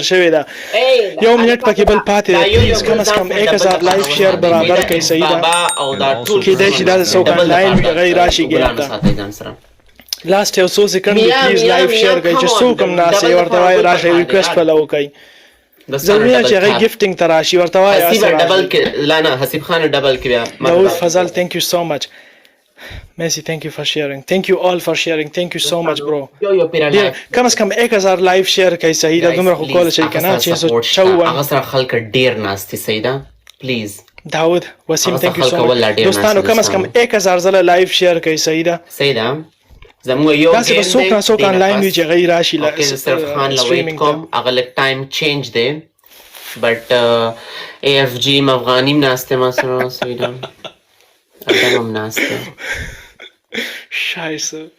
شوی دا یو منټ پکې بل پاتې دی پلیز کم از کم 1000 لایف شیر برابر کوي صحیح ده کېدای شي دا څوک آنلاین وي هغه راشي ګیم ته لاست یو څو سکند پلیز لایف شیر کوي چې څوک هم ناسې ورته وایي راشي ریکویسټ فالو کوي ضروري نه چې هغه گیفټینګ ته راشي ورته وایي حسیب ډبل کې لا نه حسیب خان ډبل کې بیا داود فضل thank you so much Messi, thank you for sharing. Thank you all for sharing. Thank you so much, bro. Dear, कम से कम 1000 live share कई सही दा तुम रखो कॉल चाहिए क्या ना 654 अगर खल कर डेर नास्ती सही दा please Dawood Waseem thank you so much दोस्तों कम से कम 1000 زله लाइव शेयर कई सही दा زمو یو دا څه څوک نه څوک آنلاین وی چې غیر راشي لا صرف خان لویټ کوم اغه ټایم چینج دی بٹ اے اف جی افغانی ناسته ما سره سویدم ادم ناسته Scheiße.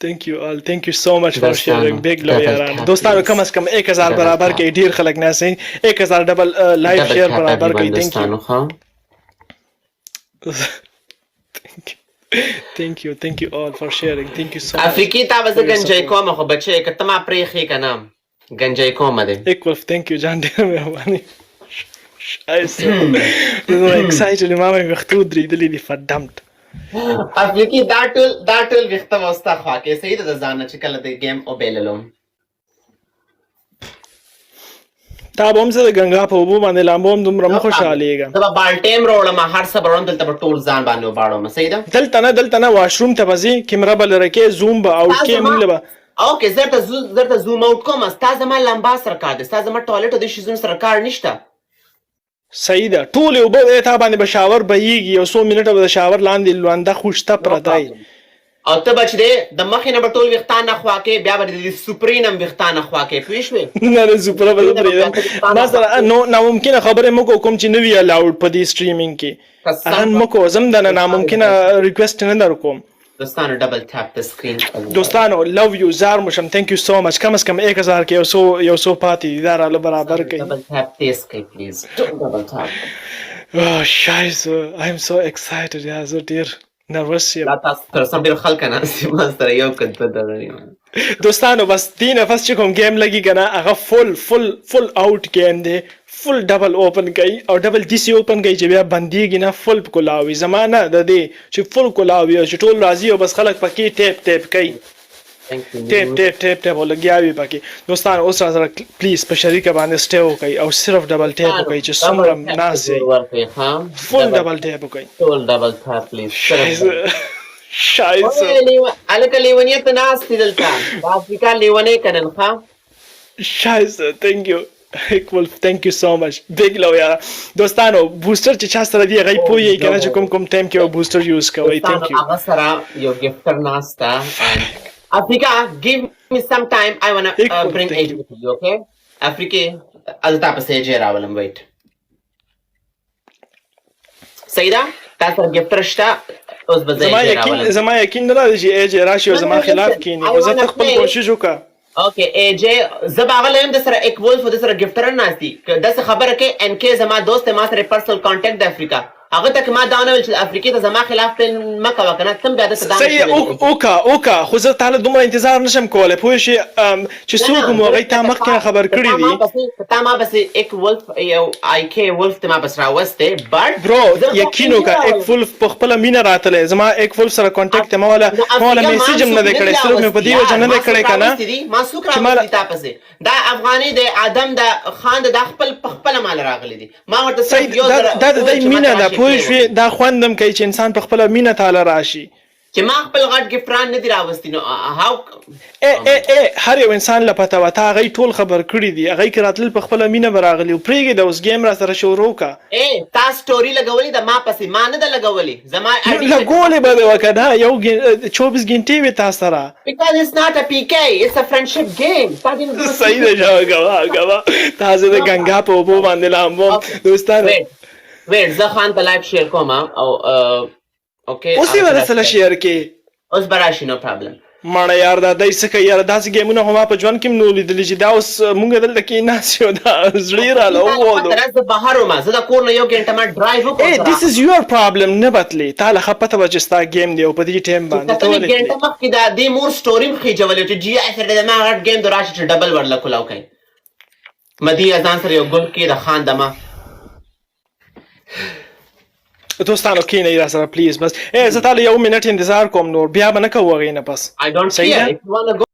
Thank you all. Thank you so much for sharing. Big love yaran. دوستانو کم از کم 1000 برابر کې ډیر خلک نه سي 1000 ډبل لایف شیر برابر کې thank you. Thank you all for sharing. Thank you so much. افریقی تا وز گنجای کوم خو بچي کته ما پرېخې کنه گنجای کوم ده. Equal thank you جان ډیر مهرباني. Scheiße. I'm excited ماما مختود درېدلې دي verdammt. افریقی دا ټول وخت واسطه خوا کې صحیح ده ځان چې کله د گیم او بیللم تا به هم زه د ګنګا په اوبو باندې لامبو هم دومره مه خوشحالېږم زه به بالټیم راوړم هر څه به راوړم دلته به ټول ځان باندې وباړم صحیح ده دلته نه واشروم ته به ځې کیمره به لره کې زوم به اوټ کې موږ له به اوکې زه زوم اوټ کوم ستا زما لمبا سره کار دی ستا زما ټوالټ او د شیزونو سره کار نشته صحیح ده ټول اوبه تا باندې به شاور بهیږي یو څو منټه به د شاور لاندې لونده خوشته پرته وي او ته بچ دی د مخې نه به ټول ویښتان نه خوا کې بیا به د سوپرین هم ویښتان نه خوا کې پوه شوې نه سوپره به زه پرېږدم ما سره ناممکنه خبرې مه کوو کوم چې نه وي الاؤډ په دې سټریمینګ کې هغه مه کوو زه هم د ناممکنه ریکویسټ نه در کوم دوستانو ډبل ټاپ د سکرین دوستانو لو یو زار مشم thank you so much کم از کم 1000 کې یو څو پاتې دي دا راله برابر کوي ډبل ټاپ تیز کوي پلیز ډبل ټاپ Scheiße I am so excited یا زه ډیر نروس یم دا تاسو تر څو ډیر خلک نه سیمه سره یو کډ درنی دوستانو بس دې نفس چې کوم گیم لګي کنه هغه فل آؤٹ گیم دی فل ډبل اوپن کوي او ډبل دیسی اوپن کوي چې بیا بنديږي نه فل کولاوي زمانہ د دې چې فل کولاوي او چې ټول راضي او بس خلک پکې ټیپ کوي ټیپ ولګیاوي پکې دوستانو اوس سره پلیز په شریکه باندې سټیو کوي او صرف ډبل ټیپ کوي چې څومره نازي فل ډبل ټیپ کوي ټول ډبل ټیپ پلیز Scheiße الکه لیونیت ناس دلته افریقا لیونې کنن ها Scheiße thank you Equal, thank you so much. Big love یاره دوستانو بوستر چې چا سره دی هغه پوهیږي کنه چې کوم ټایم کې بوستر یوز کوي thank you هغه سره یو گیفټر ناستا افریقا give me some time I want to bring age with you okay افریقا التا په سه جې راولم ویټ سیدا تاسو گیفټر شتا اوس به زما یقین نه راځي چې ایج راشي او زما خلاف کینی او زه خپل کوشش وکړم اوکې ایج زباغل هم د سره ایک ولف د سره گیفټر ناشتي د څه خبره کې ان کې زما دوست ما سره پرسنل کانټیکټ د افریقا هغه تک ما دا نه ول چې افریقا ته زما خلاف مکه وکنه تم بیا د صدام صحیح اوکا خو زه تعالی دومره انتظار نشم کولای پوه شي چې څوک مو هغه ته مخکې خبر کړی دی تا ما بس ایک ولف یو آی کې ولف ته ما بس راوسته بٹ برو یقین وکړه ایک ولف په خپل مینه راتله زما ایک ولف سره کانټیکټ ته مولا میسج هم نه کړی صرف مې په دې وجه نه کړی کنه ما سوک راغلی تاسو دا افغاني د ادم د خان د خپل مال راغلی دي ما ورته صحیح دا د مینه دا پوه شو دا خوندم کوي چې انسان په خپل مینه تعالی راشي چې ما خپل غټ گیفټران نه دی راوستي نو هاو هر یو انسان لپاره وتا غي ټول خبر کړی دی هغه کراتل په خپل مینه براغلی او پریګه د اوس گیم را سره شروع کا تا سټوري لګولې د ما پسې ما نه د لګولې زما لګولې به وکړه یو 24 غنټې وي تاسو سره because it's not a PK it's a friendship game صحیح دی غوا تاسو د ګنګا په وبو باندې لامبو دوستانو ویټ زه خان په لایف شیر کوم او اوکې اوس یې ورسره شیر کې اوس براشي نو پرابلم مړه یار دا دای څه کوي یار داسې ګیمونه خو ما په ژوند کې هم نه لیدلي چې دا اوس مونږ دلته کېناست یو دا زړه یې راله ووالو زه بهر وم زه د کور نه یو ګنټه ما ډرایو وکړم this is your problem نه بتلې تا له ښه پته وه چې ستا ګیم دی او په دې ټایم باندې ته ولې ګنټه مخکې د دې مور سټوري م خېجولې چې جیا سره د ما غټ ګیم د راشي چې ډبل ورله کولاو کوي مدي ځان سره یو ګل کې د خان دمه دوستانو کښېنئ را سره پلیز بس زه تا له 1 منټ انتظار کوم نور بیا به نه کوو هغې نه پس I don't care if you want to go